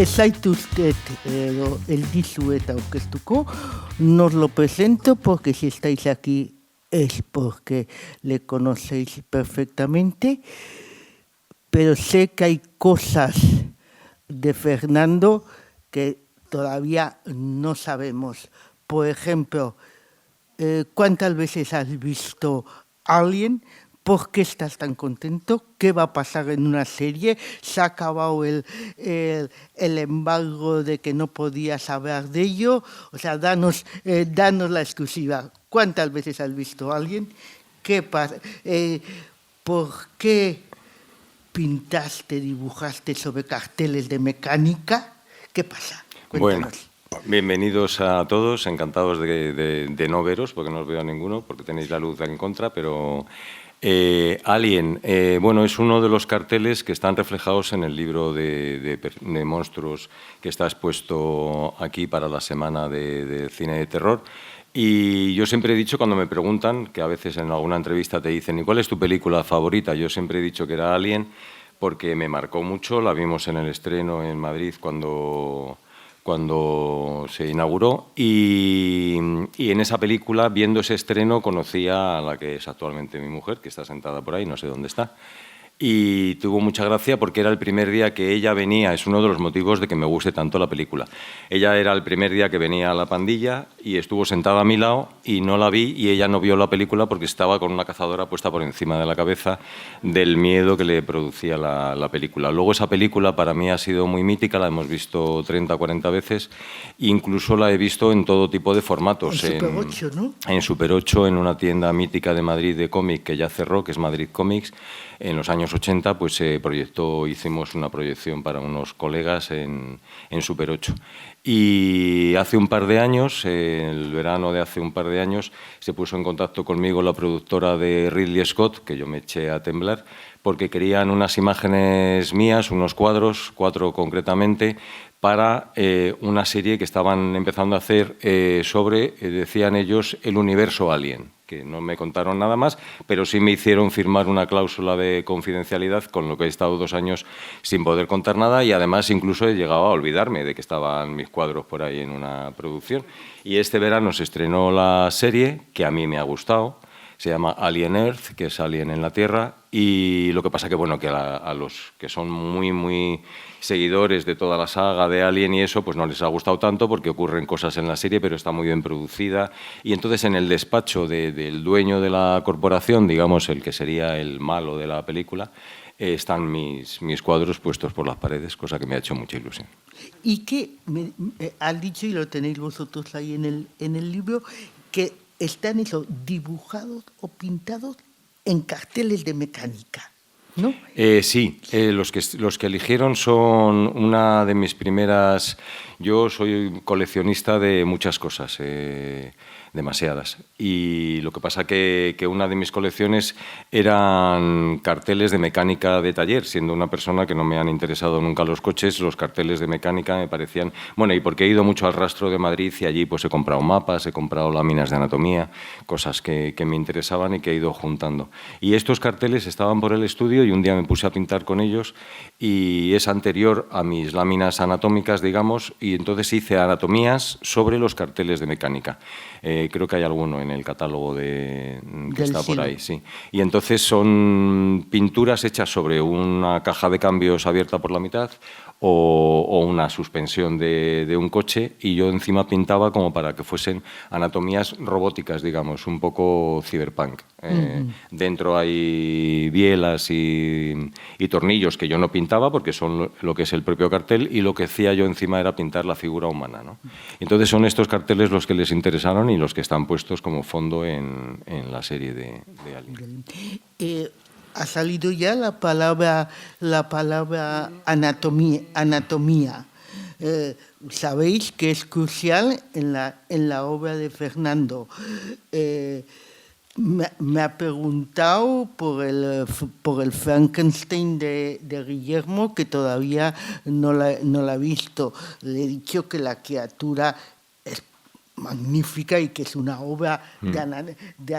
Exacto usted, el Disueta Orquestuco. Nos lo presento porque si estáis aquí es porque le conocéis perfectamente, pero sé que hay cosas de Fernando que todavía no sabemos. Por ejemplo, ¿cuántas veces has visto Alien? ¿Por qué estás tan contento? ¿Qué va a pasar en una serie? ¿Se ha acabado el embargo de que no podías hablar de ello? O sea, danos la exclusiva. ¿Cuántas veces has visto Alien? ¿Qué pasa? ¿Por qué pintaste, dibujaste sobre carteles de mecánica? ¿Qué pasa? Cuéntanos. Bueno, bienvenidos a todos, encantados de no veros, porque no os veo a ninguno, porque tenéis la luz en contra, pero Alien, bueno, es uno de los carteles que están reflejados en el libro de monstruos que está expuesto aquí para la semana de cine de terror. Y yo siempre he dicho, cuando me preguntan, que a veces en alguna entrevista te dicen, ¿y cuál es tu película favorita? Yo siempre he dicho que era Alien, porque me marcó mucho, la vimos en el estreno en Madrid cuando se inauguró y en esa película, viendo ese estreno, conocí a la que es actualmente mi mujer, que está sentada por ahí, no sé dónde está. Y tuvo mucha gracia porque era el primer día que ella venía, es uno de los motivos de que me guste tanto la película. Ella era el primer día que venía a la pandilla y estuvo sentada a mi lado y no la vi y ella no vio la película porque estaba con una cazadora puesta por encima de la cabeza del miedo que le producía la película. Luego esa película para mí ha sido muy mítica, la hemos visto 30 o 40 veces, incluso la he visto en todo tipo de formatos. En Super 8, ¿no? En Super 8, en una tienda mítica de Madrid de cómic que ya cerró, que es Madrid Comics. En los años 80 pues hicimos una proyección para unos colegas en Super 8. Y hace un par de años, el verano de hace un par de años, se puso en contacto conmigo la productora de Ridley Scott, que yo me eché a temblar, porque querían unas imágenes mías, unos cuadros, 4 concretamente, para una serie que estaban empezando a hacer sobre, decían ellos, el universo Alien, que no me contaron nada más, pero sí me hicieron firmar una cláusula de confidencialidad, con lo que he estado 2 años sin poder contar nada y además incluso he llegado a olvidarme de que estaban mis cuadros por ahí en una producción. Y este verano se estrenó la serie, que a mí me ha gustado. Se llama Alien Earth, que es Alien en la Tierra, y lo que pasa que, bueno, que a los que son muy seguidores de toda la saga de Alien y eso, pues no les ha gustado tanto porque ocurren cosas en la serie, pero está muy bien producida. Y entonces en el despacho del dueño de la corporación, digamos, el que sería el malo de la película, están mis cuadros puestos por las paredes, cosa que me ha hecho mucha ilusión. Y que has dicho, y lo tenéis vosotros ahí en el libro, que están dibujados o pintados en carteles de mecánica, ¿no? Sí, los que eligieron son una de mis primeras... Yo soy coleccionista de muchas cosas, demasiadas. Y lo que pasa que una de mis colecciones eran carteles de mecánica de taller. Siendo una persona que no me han interesado nunca los coches, los carteles de mecánica me parecían... Bueno, y porque he ido mucho al Rastro de Madrid y allí pues he comprado mapas, he comprado láminas de anatomía, cosas que me interesaban y que he ido juntando. Y estos carteles estaban por el estudio y un día me puse a pintar con ellos y es anterior a mis láminas anatómicas, digamos, y entonces hice anatomías sobre los carteles de mecánica. Creo que hay alguno en el catálogo que está por ahí, sí. Y entonces son pinturas hechas sobre una caja de cambios abierta por la mitad o una suspensión de un coche y yo encima pintaba como para que fuesen anatomías robóticas, digamos, un poco cyberpunk. Dentro hay bielas y tornillos que yo no pintaba porque son lo que es el propio cartel y lo que hacía yo encima era pintar la figura humana, ¿no? Entonces son estos carteles los que les interesaron y los que están puestos como fondo en la serie de Alien. Ha salido ya la palabra anatomía. Sabéis que es crucial en la obra de Fernando. Me ha preguntado por el Frankenstein de Guillermo, que todavía no la he visto. Le he dicho que la criatura es magnífica y que es una obra de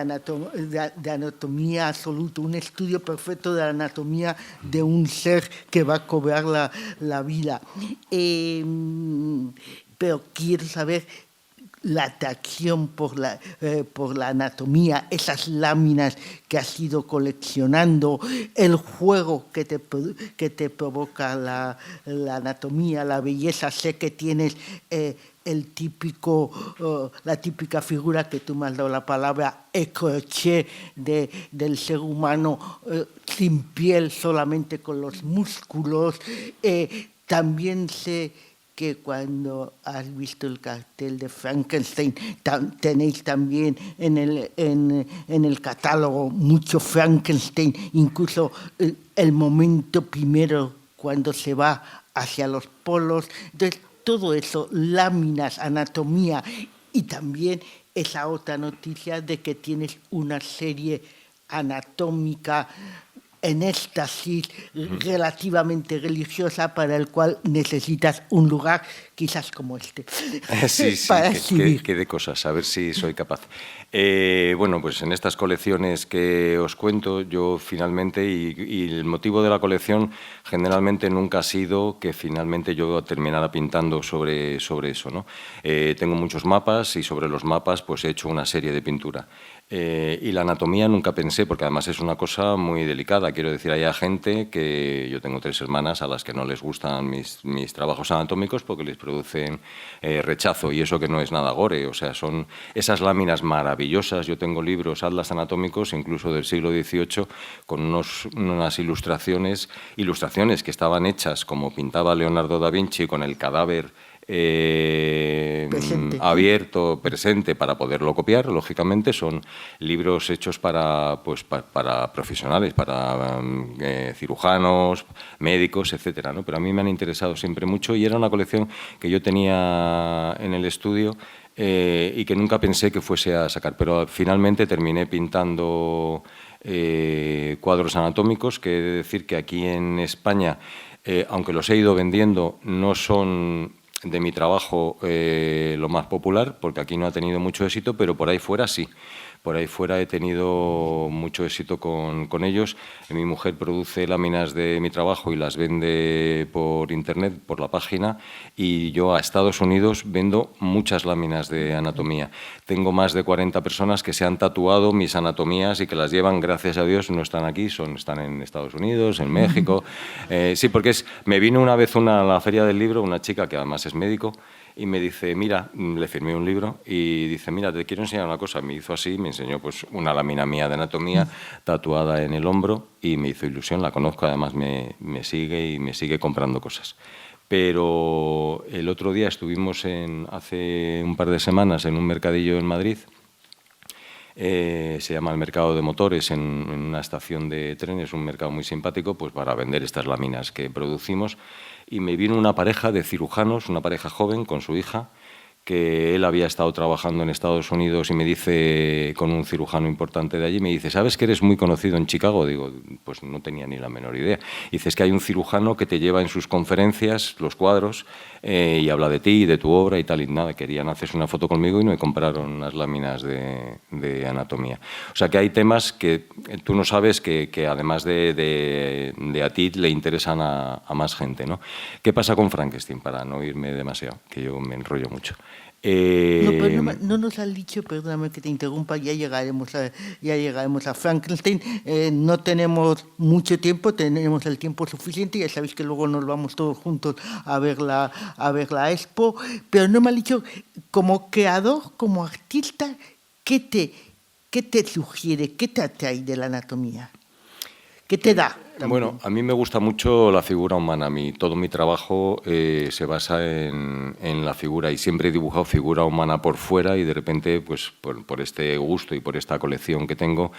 anatomía absoluta, un estudio perfecto de la anatomía de un ser que va a cobrar la vida. Pero quiero saber la atracción por la anatomía, esas láminas que has ido coleccionando, el juego que te provoca la anatomía, la belleza. Sé que tienes la típica figura que tú me has dado la palabra, crochet del ser humano sin piel, solamente con los músculos. También sé que cuando has visto el cartel de Frankenstein, tenéis también en el catálogo mucho Frankenstein, incluso el momento primero cuando se va hacia los polos. Entonces, todo eso, láminas, anatomía, y también esa otra noticia de que tienes una serie anatómica en éxtasis relativamente religiosa para el cual necesitas un lugar quizás como este. Sí, para escribir. que de cosas, a ver si soy capaz. Bueno, pues en estas colecciones que os cuento, yo finalmente, y el motivo de la colección generalmente nunca ha sido que finalmente yo terminara pintando sobre eso, ¿no? Tengo muchos mapas y sobre los mapas pues he hecho una serie de pintura. Y la anatomía nunca pensé, porque además es una cosa muy delicada. Quiero decir, hay gente que... Yo tengo 3 hermanas a las que no les gustan mis trabajos anatómicos porque les producen rechazo, y eso que no es nada gore. O sea, son esas láminas maravillosas. Yo tengo libros, atlas anatómicos, incluso del siglo XVIII, con unas ilustraciones que estaban hechas como pintaba Leonardo da Vinci, con el cadáver abierto, presente, para poderlo copiar. Lógicamente son libros hechos para profesionales, para cirujanos, médicos, etcétera, ¿no? Pero a mí me han interesado siempre mucho, y era una colección que yo tenía en el estudio y que nunca pensé que fuese a sacar, pero finalmente terminé pintando cuadros anatómicos, que he de decir que aquí en España, aunque los he ido vendiendo, no son de mi trabajo lo más popular, porque aquí no ha tenido mucho éxito, pero por ahí fuera sí. Por ahí fuera he tenido mucho éxito con ellos. Mi mujer produce láminas de mi trabajo y las vende por internet, por la página, y yo a Estados Unidos vendo muchas láminas de anatomía. Tengo más de 40 personas que se han tatuado mis anatomías y que las llevan, gracias a Dios, no están aquí, están en Estados Unidos, en México. Sí, porque me vino una vez a la Feria del Libro una chica que además es médico, y me dice, mira, le firmé un libro y dice, mira, te quiero enseñar una cosa. Me hizo así, me enseñó pues una lámina mía de anatomía tatuada en el hombro, y me hizo ilusión. La conozco, además me sigue y me sigue comprando cosas. Pero el otro día estuvimos hace un par de semanas en un mercadillo en Madrid. Se llama el Mercado de Motores, en una estación de trenes, un mercado muy simpático, pues para vender estas láminas que producimos. Y me vino una pareja de cirujanos, una pareja joven con su hija, que él había estado trabajando en Estados Unidos, y me dice, con un cirujano importante de allí, me dice, ¿sabes que eres muy conocido en Chicago? Digo, pues no tenía ni la menor idea. Dice, es que hay un cirujano que te lleva en sus conferencias los cuadros y habla de ti y de tu obra y tal, y nada, querían hacerse una foto conmigo y me compraron unas láminas de anatomía. O sea que hay temas que tú no sabes que además de a ti le interesan a más gente, ¿no? ¿Qué pasa con Frankenstein? Para no irme demasiado, que yo me enrollo mucho. Pero no nos has dicho, perdóname que te interrumpa, ya llegaremos a Frankenstein. No tenemos mucho tiempo, tenemos el tiempo suficiente, ya sabéis que luego nos vamos todos juntos a ver la expo, pero no me has dicho, como creador, como artista, ¿qué te sugiere, qué te atrae de la anatomía? ¿Qué te da? También. Bueno, a mí me gusta mucho la figura humana. Todo mi trabajo se basa en la figura, y siempre he dibujado figura humana por fuera, y de repente, pues por este gusto y por esta colección que tengo,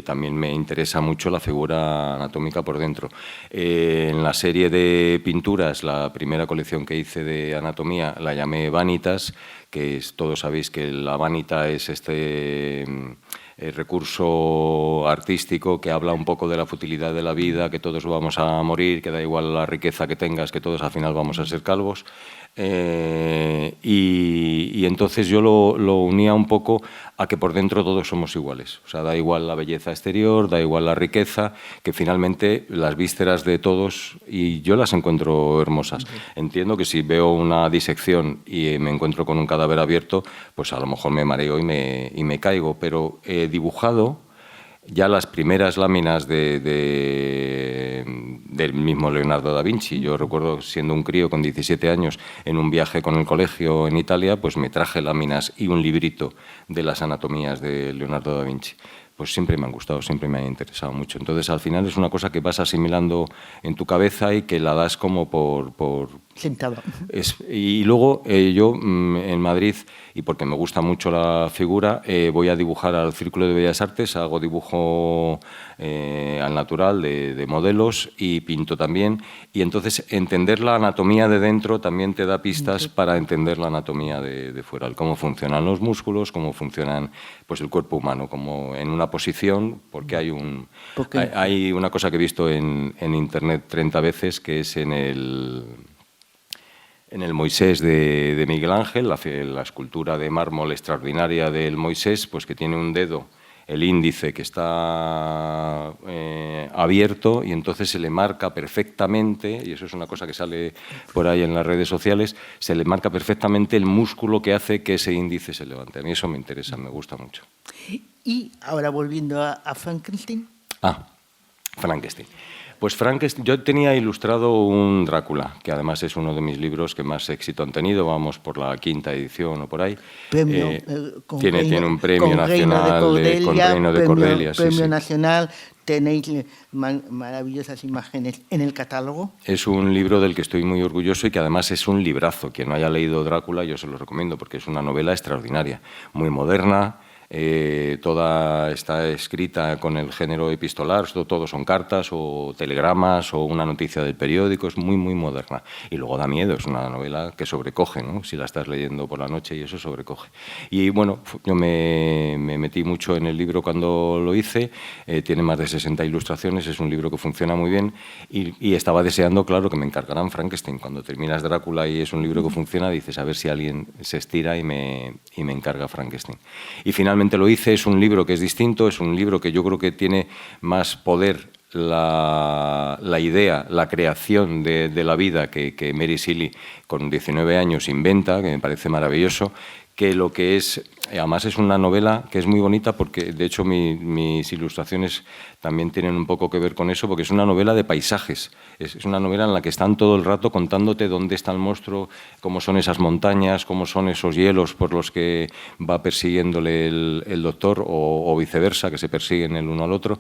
también me interesa mucho la figura anatómica por dentro. En la serie de pinturas, la primera colección que hice de anatomía la llamé Vanitas, que todos sabéis que la vanita es recurso artístico que habla un poco de la futilidad de la vida, que todos vamos a morir, que da igual la riqueza que tengas, que todos al final vamos a ser calvos. Y entonces yo lo unía un poco a que por dentro todos somos iguales. O sea, da igual la belleza exterior, da igual la riqueza, que finalmente las vísceras de todos, y yo las encuentro hermosas. Entiendo que si veo una disección y me encuentro con un cadáver abierto, pues a lo mejor me mareo y me caigo, pero dibujado, ya las primeras láminas del mismo Leonardo da Vinci. Yo recuerdo siendo un crío con 17 años en un viaje con el colegio en Italia, pues me traje láminas y un librito de las anatomías de Leonardo da Vinci. Pues siempre me han gustado, siempre me han interesado mucho. Entonces, al final es una cosa que vas asimilando en tu cabeza y que la das como por sentado. Y luego yo en Madrid, y porque me gusta mucho la figura, voy a dibujar al Círculo de Bellas Artes, hago dibujo al natural de modelos y pinto también. Y entonces entender la anatomía de dentro también te da pistas para entender la anatomía de fuera, cómo funcionan los músculos, cómo funcionan pues, el cuerpo humano, como en una posición, porque hay una cosa que he visto en Internet 30 veces, que es en el Moisés de Miguel Ángel, la escultura de mármol extraordinaria del Moisés, pues que tiene un dedo, el índice, que está abierto, y entonces se le marca perfectamente, y eso es una cosa que sale por ahí en las redes sociales, se le marca perfectamente el músculo que hace que ese índice se levante. A mí eso me interesa, me gusta mucho. Y ahora volviendo a Frankenstein. Frankenstein. Pues Frankenstein, yo tenía ilustrado un Drácula, que además es uno de mis libros que más éxito han tenido, vamos por la 5ª edición o por ahí. Tiene un premio nacional con Reino de Cordelia. Premio nacional, tenéis maravillosas imágenes en el catálogo. Es un libro del que estoy muy orgulloso y que además es un librazo. Quien no haya leído Drácula, yo se lo recomiendo porque es una novela extraordinaria, muy moderna. Toda está escrita con el género epistolar, todo son cartas o telegramas o una noticia del periódico, es muy, muy moderna. Y luego da miedo, es una novela que sobrecoge, ¿no? Si la estás leyendo por la noche y eso sobrecoge. Y bueno, yo me metí mucho en el libro cuando lo hice, tiene más de 60 ilustraciones, es un libro que funciona muy bien y estaba deseando, claro, que me encargaran Frankenstein. Cuando terminas Drácula y es un libro que funciona, dices, a ver si alguien se estira y me encarga Frankenstein. Y finalmente lo hice, es un libro que es distinto, es un libro que yo creo que tiene más poder la idea, la creación de la vida que Mary Shelley con 19 años inventa, que me parece maravilloso, que lo que es, además es una novela que es muy bonita porque de hecho mis ilustraciones también tienen un poco que ver con eso, porque es una novela de paisajes, es una novela en la que están todo el rato contándote dónde está el monstruo, cómo son esas montañas, cómo son esos hielos por los que va persiguiéndole el doctor o viceversa, que se persiguen el uno al otro.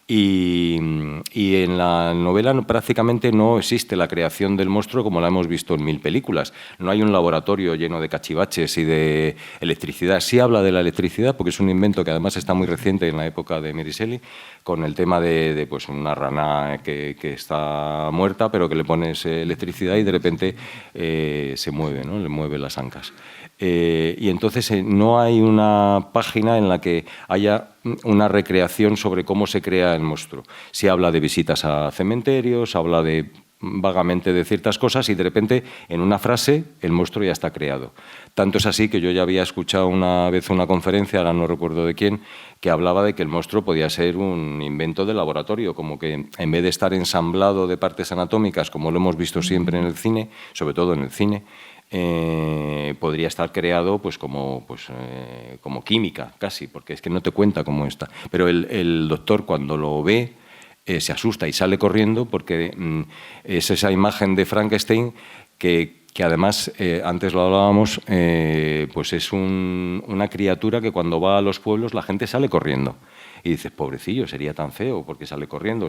Y en la novela prácticamente no existe la creación del monstruo como la hemos visto en 1000 películas. No hay un laboratorio lleno de cachivaches y de electricidad. Sí habla de la electricidad porque es un invento que además está muy reciente en la época de Mary Shelley, con el tema de pues una rana que está muerta pero que le pones electricidad y de repente se mueve, ¿no? Le mueve las ancas. Y entonces no hay una página en la que haya una recreación sobre cómo se crea el monstruo. Sí habla de visitas a cementerios, habla vagamente de ciertas cosas y de repente en una frase el monstruo ya está creado. Tanto es así que yo ya había escuchado una vez una conferencia, ahora no recuerdo de quién, que hablaba de que el monstruo podía ser un invento de laboratorio, como que en vez de estar ensamblado de partes anatómicas, como lo hemos visto siempre en el cine, sobre todo en el cine, podría estar creado pues como química casi, porque es que no te cuenta cómo está. Pero el doctor cuando lo ve se asusta y sale corriendo porque es esa imagen de Frankenstein que además, antes lo hablábamos, pues es una criatura que cuando va a los pueblos la gente sale corriendo. Y dices, pobrecillo, sería tan feo porque sale corriendo.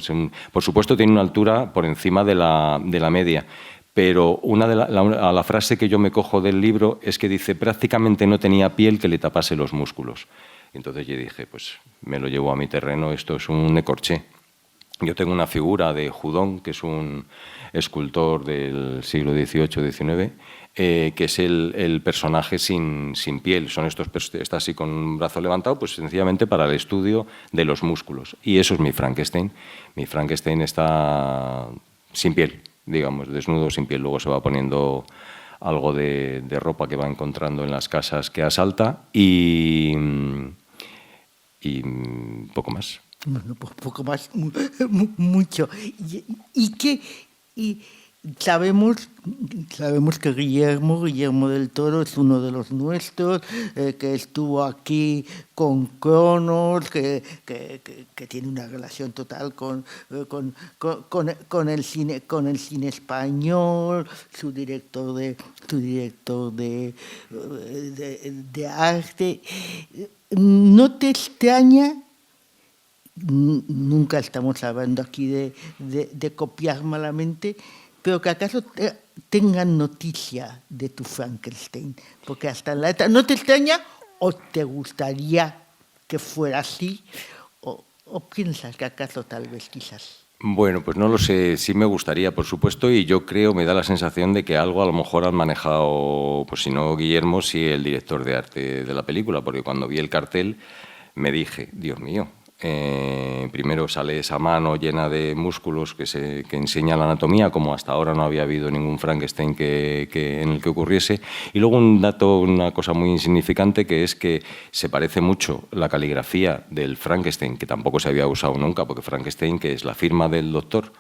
Por supuesto tiene una altura por encima de la media. Pero a la frase que yo me cojo del libro es que dice, prácticamente no tenía piel que le tapase los músculos. Y entonces yo dije, pues me lo llevo a mi terreno, esto es un Necorché. Yo tengo una figura de Houdon, que es un escultor del siglo XVIII-XIX, que es el personaje sin piel. Está así con un brazo levantado, pues sencillamente para el estudio de los músculos. Y eso es mi Frankenstein. Mi Frankenstein está sin piel, digamos, desnudo, sin piel. Luego se va poniendo algo de ropa que va encontrando en las casas que asalta y poco más. Bueno, poco más, mucho. Y sabemos que Guillermo del Toro es uno de los nuestros, que estuvo aquí con Cronos, que tiene una relación total con el cine español, su director de arte. ¿No te extraña? Nunca estamos hablando aquí de copiar malamente, pero que acaso tengan noticia de tu Frankenstein, porque hasta en la letra, ¿no te extraña o te gustaría que fuera así? ¿O piensas que acaso tal vez quizás? Bueno, pues no lo sé, sí me gustaría, por supuesto, y yo creo, me da la sensación de que algo a lo mejor han manejado, pues si no Guillermo, sí el director de arte de la película, porque cuando vi el cartel me dije, Dios mío, primero sale esa mano llena de músculos que enseña la anatomía, como hasta ahora no había habido ningún Frankenstein en el que ocurriese. Y luego un dato, una cosa muy insignificante, que es que se parece mucho la caligrafía del Frankenstein, que tampoco se había usado nunca, porque Frankenstein, que es la firma del doctor.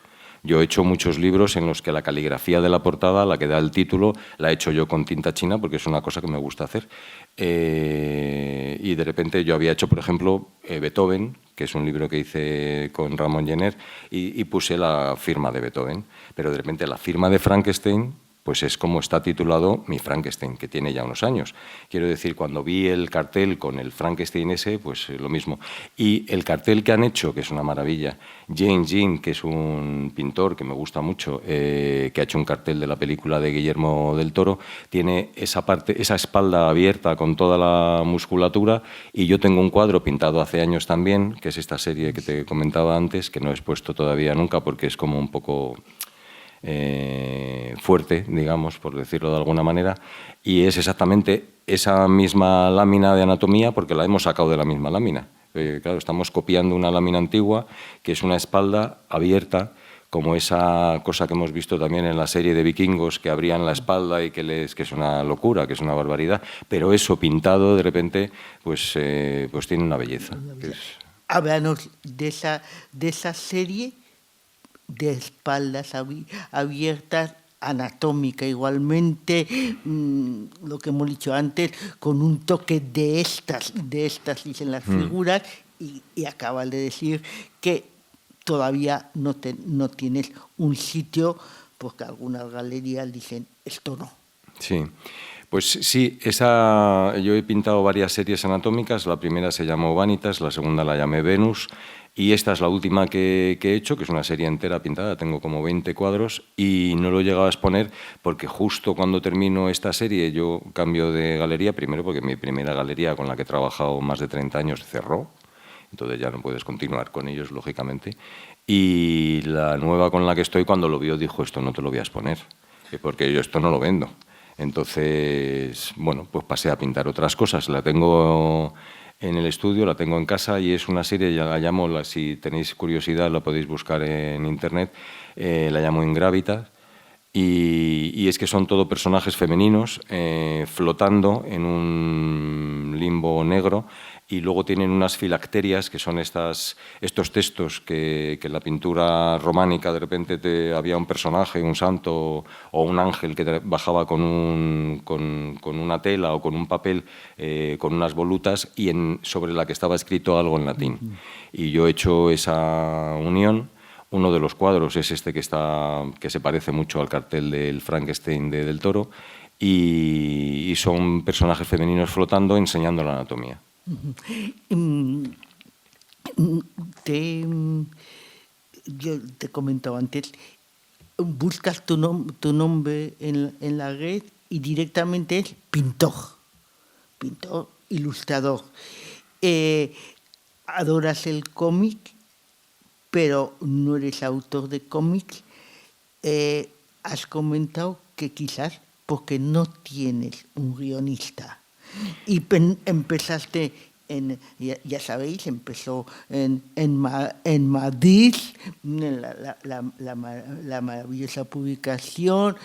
Yo he hecho muchos libros en los que la caligrafía de la portada, la que da el título, la he hecho yo con tinta china porque es una cosa que me gusta hacer. Y de repente yo había hecho, por ejemplo, Beethoven, que es un libro que hice con Ramón Jenner, y puse la firma de Beethoven. Pero de repente la firma de Frankenstein, pues es como está titulado mi Frankenstein, que tiene ya unos años. Quiero decir, cuando vi el cartel con el Frankenstein ese, pues lo mismo. Y el cartel que han hecho, que es una maravilla, James Jean, que es un pintor que me gusta mucho, que ha hecho un cartel de la película de Guillermo del Toro, tiene esa espalda abierta con toda la musculatura, y yo tengo un cuadro pintado hace años también, que es esta serie que te comentaba antes, que no he expuesto todavía nunca porque es como un poco fuerte, digamos, por decirlo de alguna manera, y es exactamente esa misma lámina de anatomía porque la hemos sacado de la misma lámina. Claro, estamos copiando una lámina antigua que es una espalda abierta, como esa cosa que hemos visto también en la serie de vikingos que abrían la espalda y que es una locura, que es una barbaridad, pero eso pintado de repente pues tiene una belleza. Háblanos de esa serie de espaldas abiertas, anatómica igualmente, lo que hemos dicho antes, con un toque de éxtasis en las figuras, y acabas de decir que todavía no tienes un sitio, porque algunas galerías dicen, esto no. Sí. Pues sí, yo he pintado varias series anatómicas. La primera se llamó Vanitas, la segunda la llamé Venus, y esta es la última que he hecho, que es una serie entera pintada. Tengo como 20 cuadros y no lo he llegado a exponer porque justo cuando termino esta serie yo cambio de galería, primero porque mi primera galería con la que he trabajado más de 30 años cerró, entonces ya no puedes continuar con ellos, lógicamente. Y la nueva con la que estoy, cuando lo vio, dijo, esto no te lo voy a exponer, porque yo esto no lo vendo. Entonces, bueno, pues pasé a pintar otras cosas. La tengo en el estudio, la tengo en casa y es una serie, ya la llamo, si tenéis curiosidad la podéis buscar en internet, la llamo Ingravitas. Y es que son todo personajes femeninos flotando en un limbo negro, y luego tienen unas filacterias, que son estos textos que en la pintura románica de repente había un personaje, un santo o un ángel que bajaba con una tela o con un papel, con unas volutas, y sobre la que estaba escrito algo en latín. Y yo he hecho esa unión. Uno de los cuadros es este que se parece mucho al cartel del Frankenstein del Toro, y son personajes femeninos flotando enseñando la anatomía. Yo te comentaba antes, buscas tu nombre en la red y directamente es pintor, ilustrador. Adoras el cómic, pero no eres autor de cómics. Has comentado que quizás porque no tienes un guionista. Y empezaste ya sabéis, empezó en Madrid, la maravillosa publicación,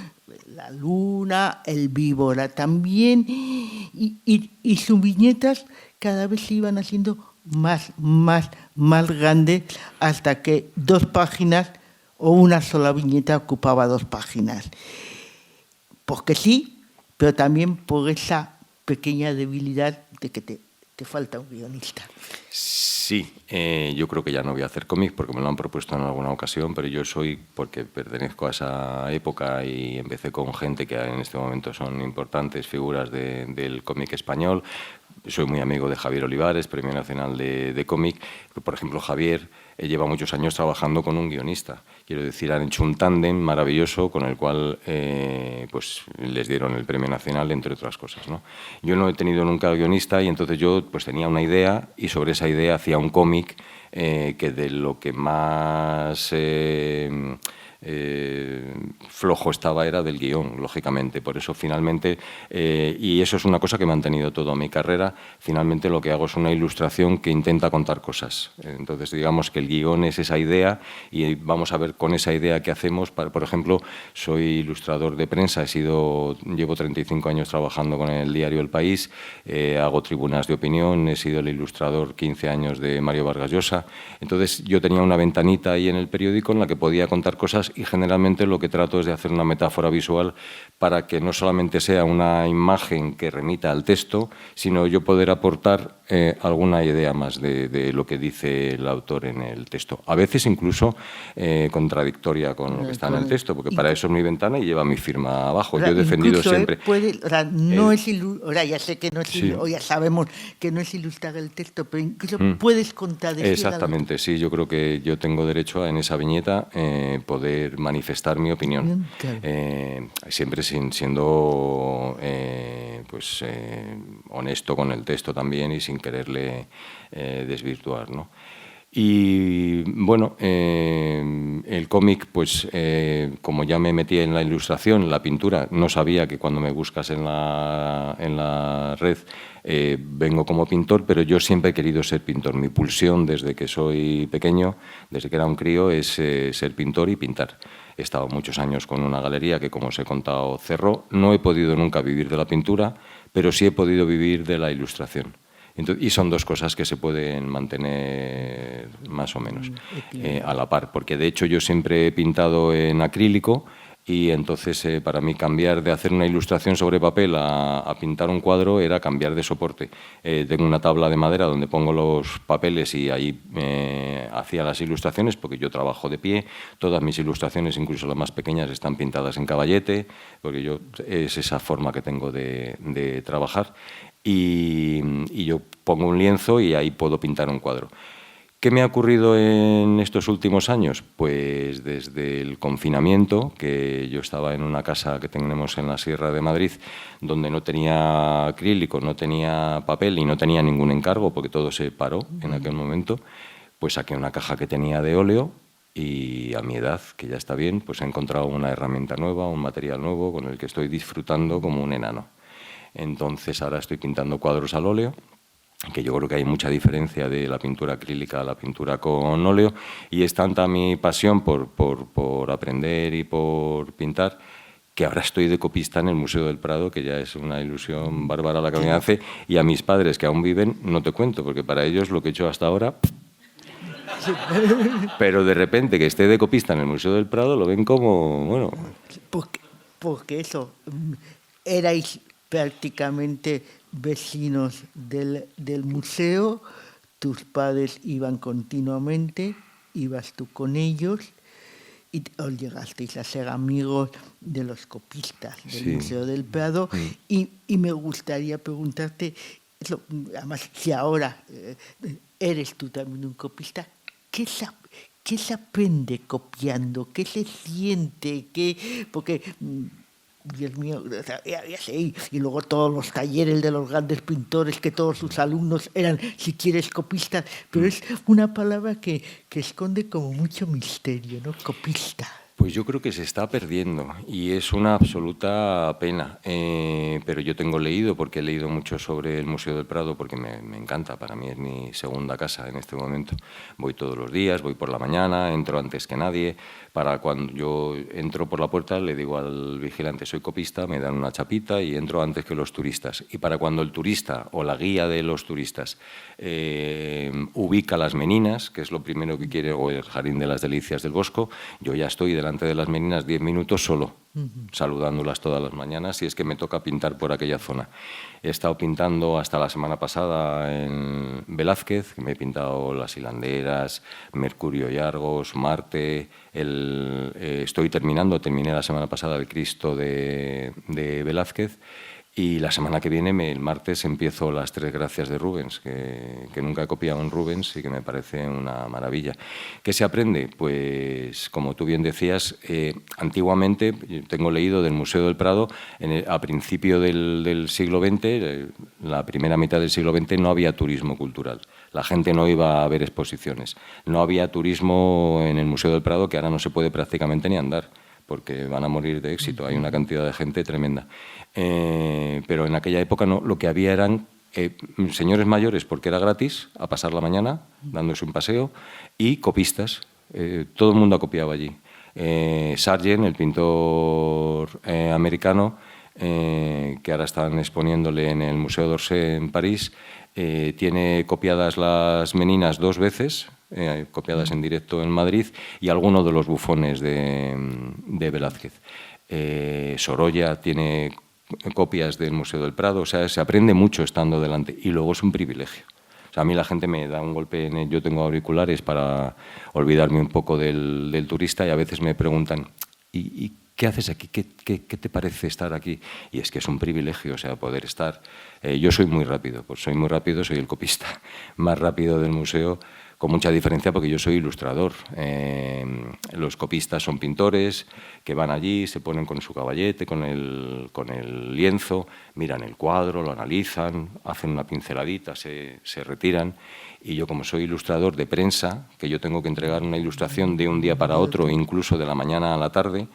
La Luna, El Víbora también, y sus viñetas cada vez se iban haciendo más grandes, hasta que 2 páginas o una sola viñeta ocupaba 2 páginas. Porque sí, pero también por esa pequeña debilidad de que te falta un guionista. Sí, yo creo que ya no voy a hacer cómics porque me lo han propuesto en alguna ocasión, pero yo soy, porque pertenezco a esa época y empecé con gente que en este momento son importantes figuras del cómic español. Soy muy amigo de Javier Olivares, Premio Nacional de Cómic. Por ejemplo, Javier lleva muchos años trabajando con un guionista. Quiero decir, han hecho un tándem maravilloso con el cual pues les dieron el Premio Nacional, entre otras cosas, ¿no? Yo no he tenido nunca guionista y entonces yo pues tenía una idea y sobre esa idea hacía un cómic que de lo que más flojo estaba era del guión, lógicamente. Por eso finalmente, y eso es una cosa que he mantenido toda mi carrera, finalmente lo que hago es una ilustración que intenta contar cosas. Entonces digamos que el guión es esa idea y vamos a ver con esa idea qué hacemos. Por ejemplo, soy ilustrador de prensa, llevo 35 años trabajando con el diario El País, hago tribunas de opinión, he sido el ilustrador 15 años de Mario Vargas Llosa. Entonces yo tenía una ventanita ahí en el periódico en la que podía contar cosas y generalmente lo que trato es de hacer una metáfora visual para que no solamente sea una imagen que remita al texto, sino yo poder aportar alguna idea más de lo que dice el autor en el texto. A veces incluso contradictoria con lo que está en el texto, porque para eso es mi ventana y lleva mi firma abajo. Yo he defendido siempre... ya sé que no es, sí. O ya sabemos que no es ilustrar el texto, pero incluso puedes contradecir. Exactamente, sí. Yo creo que yo tengo derecho a, en esa viñeta, poder manifestar mi opinión, claro. Siempre siendo honesto con el texto también y sin quererle desvirtuar, ¿no? Y bueno, el cómic, pues como ya me metí en la ilustración, la pintura, no sabía que cuando me buscas en la red vengo como pintor, pero yo siempre he querido ser pintor. Mi pulsión desde que soy pequeño, desde que era un crío, es ser pintor y pintar. He estado muchos años con una galería que, como os he contado, cerró. No he podido nunca vivir de la pintura, pero sí he podido vivir de la ilustración. Y son 2 cosas que se pueden mantener más o menos a la par, porque de hecho yo siempre he pintado en acrílico y entonces para mí cambiar de hacer una ilustración sobre papel a pintar un cuadro era cambiar de soporte. Tengo una tabla de madera donde pongo los papeles y ahí hacía las ilustraciones, porque yo trabajo de pie. Todas mis ilustraciones, incluso las más pequeñas, están pintadas en caballete, porque es esa forma que tengo de trabajar. Y yo pongo un lienzo y ahí puedo pintar un cuadro. ¿Qué me ha ocurrido en estos últimos años? Pues desde el confinamiento, que yo estaba en una casa que tenemos en la Sierra de Madrid, donde no tenía acrílico, no tenía papel y no tenía ningún encargo, porque todo se paró en aquel momento, pues saqué una caja que tenía de óleo y a mi edad, que ya está bien, pues he encontrado una herramienta nueva, un material nuevo con el que estoy disfrutando como un enano. Entonces ahora estoy pintando cuadros al óleo, que yo creo que hay mucha diferencia de la pintura acrílica a la pintura con óleo, y es tanta mi pasión por aprender y por pintar, que ahora estoy de copista en el Museo del Prado, que ya es una ilusión bárbara la que me hace, y a mis padres, que aún viven, no te cuento, porque para ellos lo que he hecho hasta ahora... Pero de repente que esté de copista en el Museo del Prado lo ven como, bueno... Porque eso, erais prácticamente vecinos del museo, tus padres iban continuamente, ibas tú con ellos y os llegasteis a ser amigos de los copistas del Museo del Prado. Y me gustaría preguntarte, además si ahora eres tú también un copista, ¿qué se aprende copiando? ¿Qué se siente? Porque Dios mío, o sea, ya sé, y luego todos los talleres de los grandes pintores, que todos sus alumnos eran, si quieres, copistas, pero es una palabra que esconde como mucho misterio, ¿no? Copista. Pues yo creo que se está perdiendo y es una absoluta pena, pero yo tengo leído, porque he leído mucho sobre el Museo del Prado, porque me encanta, para mí es mi segunda casa en este momento. Voy todos los días, voy por la mañana, entro antes que nadie. Para cuando yo entro por la puerta le digo al vigilante, soy copista, me dan una chapita y entro antes que los turistas. Y para cuando el turista o la guía de los turistas ubica las meninas, que es lo primero que quiere, o el Jardín de las Delicias del Bosco, yo ya estoy delante de las meninas 10 minutos solo, saludándolas todas las mañanas, si es que me toca pintar por aquella zona. He estado pintando hasta la semana pasada en Velázquez, que me he pintado las hilanderas, Mercurio y Argos, Marte. Terminé la semana pasada el Cristo de Velázquez. Y la semana que viene, el martes, empiezo las Tres Gracias de Rubens, que nunca he copiado en Rubens y que me parece una maravilla. ¿Qué se aprende? Pues, como tú bien decías, antiguamente, tengo leído del Museo del Prado, a principio del siglo XX, la primera mitad del siglo XX, no había turismo cultural. La gente no iba a ver exposiciones. No había turismo en el Museo del Prado, que ahora no se puede prácticamente ni andar, porque van a morir de éxito, hay una cantidad de gente tremenda. Pero en aquella época no, lo que había eran señores mayores, porque era gratis, a pasar la mañana, dándose un paseo, y copistas. Todo el mundo ha copiado allí. Sargent, el pintor americano, que ahora están exponiéndole en el Museo d'Orsay en París, tiene copiadas las meninas 2 veces, copiadas en directo en Madrid, y algunos de los bufones de Velázquez. Sorolla tiene copias del Museo del Prado, o sea, se aprende mucho estando delante, y luego es un privilegio. O sea, a mí la gente me da un golpe, yo tengo auriculares para olvidarme un poco del turista, y a veces me preguntan, ¿y qué haces aquí? ¿Qué te parece estar aquí? Y es que es un privilegio, o sea, poder estar. Yo soy muy rápido, soy el copista más rápido del museo, con mucha diferencia porque yo soy ilustrador. Los copistas son pintores que van allí, se ponen con su caballete, con el lienzo, miran el cuadro, lo analizan, hacen una pinceladita, se retiran. Y yo, como soy ilustrador de prensa, que yo tengo que entregar una ilustración de un día para otro, incluso de la mañana a la tarde,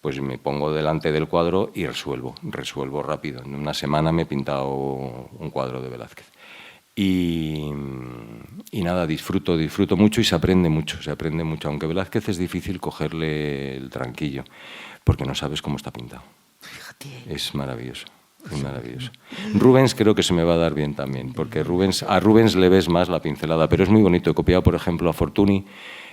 pues me pongo delante del cuadro y resuelvo rápido. En una semana me he pintado un cuadro de Velázquez. Y nada, disfruto mucho y se aprende mucho, aunque Velázquez es difícil cogerle el tranquillo, porque no sabes cómo está pintado. Fíjate. Es maravilloso. Es maravilloso. Rubens creo que se me va a dar bien también, porque a Rubens le ves más la pincelada, pero es muy bonito. He copiado, por ejemplo, a Fortuny,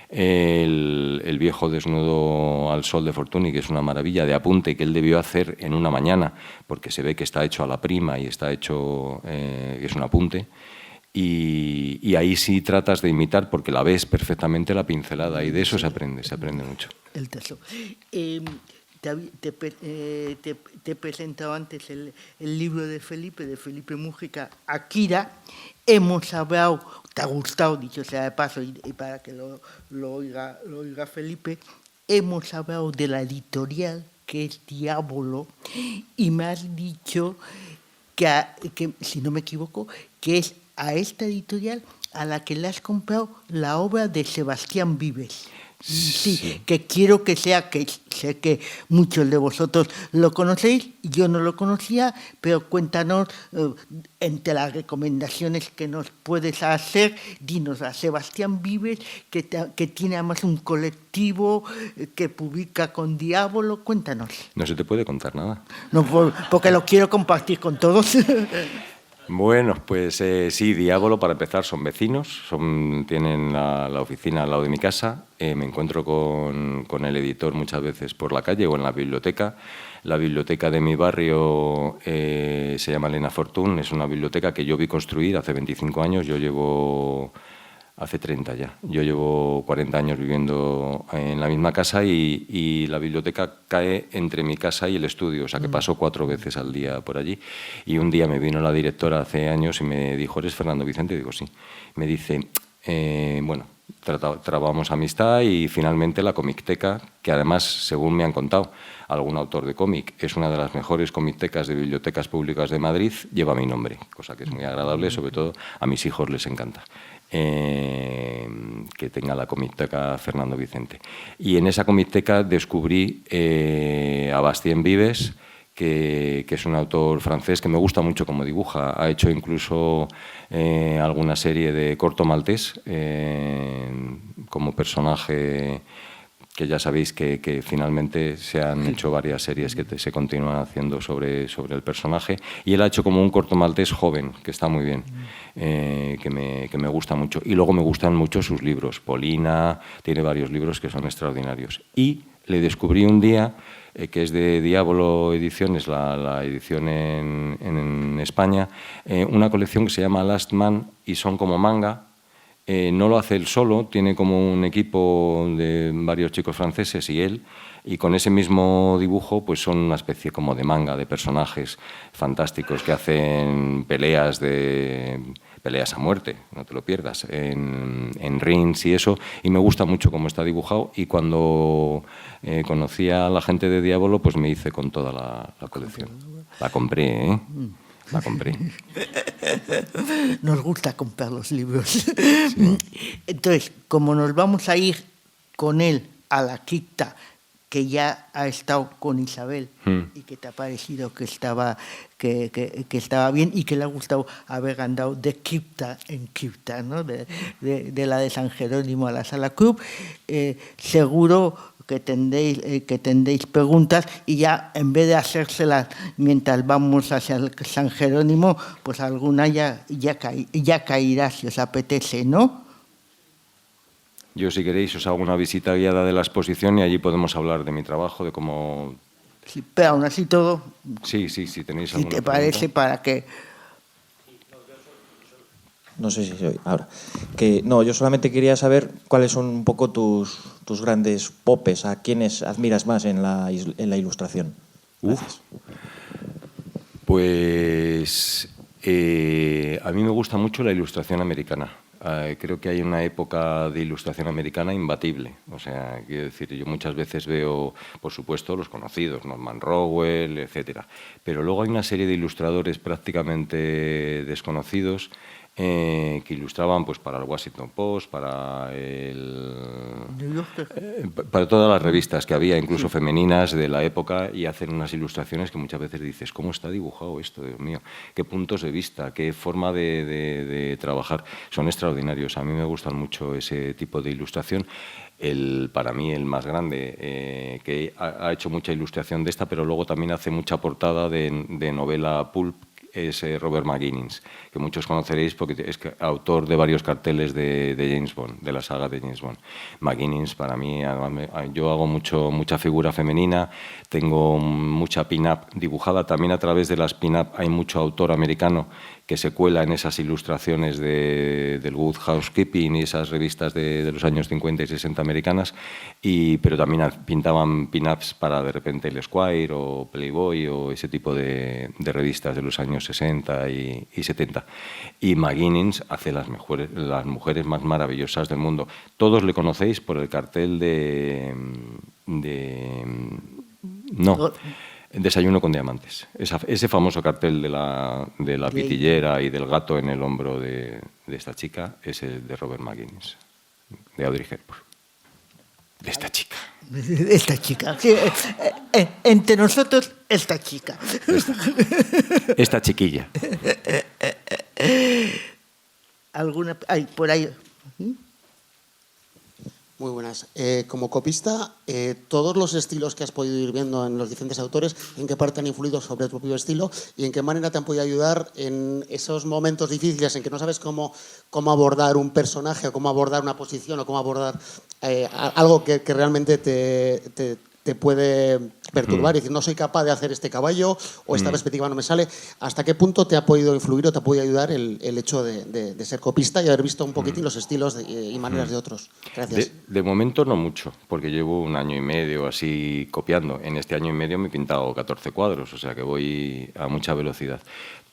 el viejo desnudo al sol de Fortuny, que es una maravilla de apunte que él debió hacer en una mañana, porque se ve que está hecho a la prima y está hecho, es un apunte. Y ahí sí tratas de imitar, porque la ves perfectamente la pincelada, y de eso se aprende mucho. El texto. Te he presentado antes el libro de Felipe Mújica, Akira. Hemos hablado, te ha gustado, dicho sea de paso, y para que lo oiga Felipe, hemos hablado de la editorial, que es Diabolo, y me has dicho que, si no me equivoco, que es a esta editorial a la que le has comprado la obra de Sebastián Vives. Sí, que quiero que sea, que sé que muchos de vosotros lo conocéis, yo no lo conocía, pero cuéntanos, entre las recomendaciones que nos puedes hacer, dinos a Sebastián Vives, que tiene además un colectivo que publica con Diabolo, cuéntanos. No se te puede contar nada. No, porque lo quiero compartir con todos. Bueno, pues sí, Diabolo, para empezar, son vecinos, tienen la oficina al lado de mi casa. Me encuentro con el editor muchas veces por la calle o en la biblioteca. La biblioteca de mi barrio se llama Elena Fortún, es una biblioteca que yo vi construir hace 25 años, yo llevo... Hace 30 ya. Yo llevo 40 años viviendo en la misma casa y la biblioteca cae entre mi casa y el estudio, o sea que paso 4 veces al día por allí. Y un día me vino la directora hace años y me dijo, ¿eres Fernando Vicente? Y digo, sí. Me dice, bueno, trabamos amistad y finalmente la Comicteca, que además, según me han contado algún autor de cómic, es una de las mejores comictecas de bibliotecas públicas de Madrid, lleva mi nombre, cosa que es muy agradable, sobre todo a mis hijos les encanta. Que tenga la Comicteca Fernando Vicente. Y en esa Comicteca descubrí a Bastien Vives, que es un autor francés que me gusta mucho como dibuja. Ha hecho incluso alguna serie de corto maltés como personaje, que ya sabéis que finalmente se han hecho varias series que se continúan haciendo sobre el personaje. Y él ha hecho como un corto maltés joven, que está muy bien, que me gusta mucho. Y luego me gustan mucho sus libros. Polina, tiene varios libros que son extraordinarios. Y le descubrí un día, que es de Diablo Ediciones, la edición en España, una colección que se llama Last Man y son como manga. No lo hace él solo, tiene como un equipo de varios chicos franceses y él, y con ese mismo dibujo pues son una especie como de manga, de personajes fantásticos que hacen peleas a muerte, no te lo pierdas, en rings y eso, y me gusta mucho cómo está dibujado, y cuando conocí a la gente de Diablo pues me hice con toda la colección. La compré, ¿eh? La compré. Nos gusta comprar los libros. Sí. Entonces, como nos vamos a ir con él a la cripta, que ya ha estado con Isabel y que te ha parecido que estaba bien y que le ha gustado haber andado de cripta en cripta, ¿no? de la de San Jerónimo a la Sala Club, seguro que tendréis preguntas y ya en vez de hacérselas mientras vamos hacia el San Jerónimo, pues alguna ya caerá si os apetece, ¿no? Yo, si queréis, os hago una visita guiada de la exposición y allí podemos hablar de mi trabajo, de cómo... Sí, pero aún así todo... Sí, tenéis alguna Si te parece, para que... No sé si soy ahora. No, yo solamente quería saber cuáles son un poco tus grandes popes, a quiénes admiras más en la ilustración. Pues a mí me gusta mucho la ilustración americana. Creo que hay una época de ilustración americana imbatible. O sea, quiero decir, yo muchas veces veo, por supuesto, los conocidos, Norman Rockwell, etcétera. Pero luego hay una serie de ilustradores prácticamente desconocidos que ilustraban pues para el Washington Post, para todas las revistas que había, incluso femeninas de la época, y hacen unas ilustraciones que muchas veces dices, ¿cómo está dibujado esto, Dios mío? ¿Qué puntos de vista? ¿Qué forma de trabajar? Son extraordinarios. A mí me gustan mucho ese tipo de ilustración. Para mí el más grande, que ha hecho mucha ilustración de esta, pero luego también hace mucha portada de novela pulp, es Robert McGuinness, que muchos conoceréis porque es autor de varios carteles de James Bond, de la saga de James Bond. McGuinness, para mí, yo hago mucha figura femenina, tengo mucha pin-up dibujada, también a través de las pin-up hay mucho autor americano que se cuela en esas ilustraciones del Good Housekeeping y esas revistas de los años 50 y 60 americanas, pero también pintaban pin-ups para de repente el Esquire o Playboy o ese tipo de revistas de los años 60 y 70. Y McGuinness hace las mujeres más maravillosas del mundo. Todos le conocéis por el cartel Desayuno con diamantes. Ese famoso cartel de la pitillera y del gato en el hombro de esta chica es el de Robert McGuinness, de Audrey Hepburn. De esta chica. Esta chica. Sí, entre nosotros, esta chica. Esta chiquilla. ¿Alguna? Ay, por ahí. Muy buenas. Como copista, todos los estilos que has podido ir viendo en los diferentes autores, ¿en qué parte han influido sobre tu propio estilo y en qué manera te han podido ayudar en esos momentos difíciles en que no sabes cómo abordar un personaje o cómo abordar una posición o cómo abordar algo que realmente te te puede perturbar y decir, no soy capaz de hacer este caballo o esta perspectiva no me sale. ¿Hasta qué punto te ha podido influir o te ha podido ayudar el hecho de ser copista y haber visto un poquitín los estilos y maneras de otros? Gracias. De momento no mucho, porque llevo 1 año y medio así copiando. En este año y medio me he pintado 14 cuadros, o sea que voy a mucha velocidad.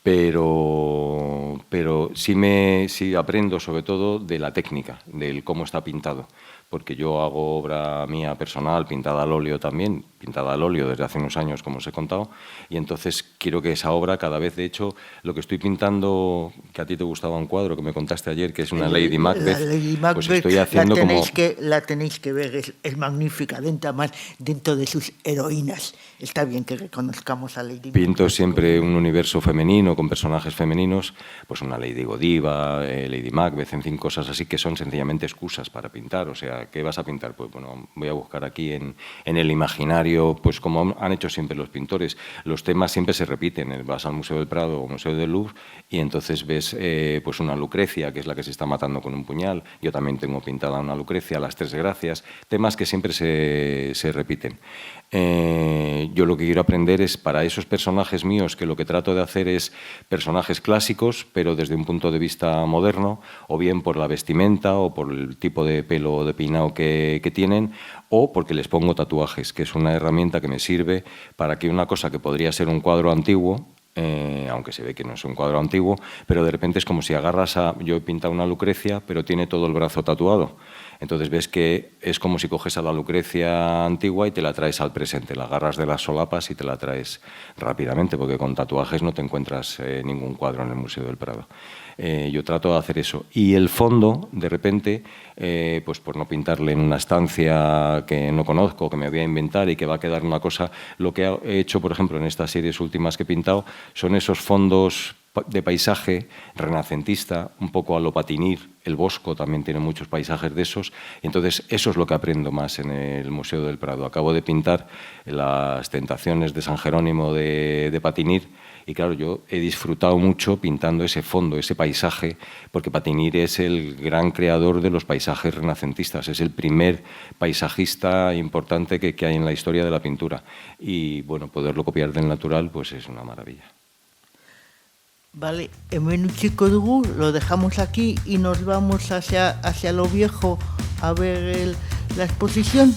Pero sí aprendo sobre todo de la técnica, del cómo está pintado, porque yo hago obra mía personal, pintada al óleo también, pintada al óleo desde hace unos años, como os he contado, y entonces quiero que esa obra cada vez, de hecho, lo que estoy pintando, que a ti te gustaba un cuadro que me contaste ayer, que es una Lady Macbeth, la Lady Macbeth, pues estoy haciendo la tenéis que ver, es magnífica, dentro de sus heroínas. Está bien que reconozcamos a Lady Macbeth. Pinto siempre un universo femenino, con personajes femeninos, pues una Lady Godiva, Lady Macbeth, en fin, cosas así que son sencillamente excusas para pintar. O sea, ¿qué vas a pintar? Pues bueno, voy a buscar aquí en el imaginario, pues como han hecho siempre los pintores. Los temas siempre se repiten. Vas al Museo del Prado o Museo del Louvre y entonces ves pues una Lucrecia, que es la que se está matando con un puñal. Yo también tengo pintada una Lucrecia, las Tres Gracias, temas que siempre se repiten. Yo lo que quiero aprender es para esos personajes míos, que lo que trato de hacer es personajes clásicos, pero desde un punto de vista moderno, o bien por la vestimenta o por el tipo de pelo o de peinado que tienen, o porque les pongo tatuajes, que es una herramienta que me sirve para que una cosa que podría ser un cuadro antiguo, aunque se ve que no es un cuadro antiguo, pero de repente es como si agarras yo he pintado una Lucrecia, pero tiene todo el brazo tatuado. Entonces ves que es como si coges a la Lucrecia antigua y te la traes al presente, la agarras de las solapas y te la traes rápidamente, porque con tatuajes no te encuentras ningún cuadro en el Museo del Prado. Yo trato de hacer eso. Y el fondo, de repente, pues por no pintarle en una estancia que no conozco, que me voy a inventar y que va a quedar una cosa, lo que he hecho, por ejemplo, en estas series últimas que he pintado, son esos fondos de paisaje renacentista, un poco a lo Patinir. El Bosco también tiene muchos paisajes de esos. Y entonces eso es lo que aprendo más en el Museo del Prado. Acabo de pintar las Tentaciones de San Jerónimo de Patinir y claro, yo he disfrutado mucho pintando ese fondo, ese paisaje, porque Patinir es el gran creador de los paisajes renacentistas, es el primer paisajista importante que hay en la historia de la pintura. Y bueno, poderlo copiar del natural pues es una maravilla. Vale, hemen utziko dugu, lo dejamos aquí y nos vamos hacia lo viejo a ver la exposición.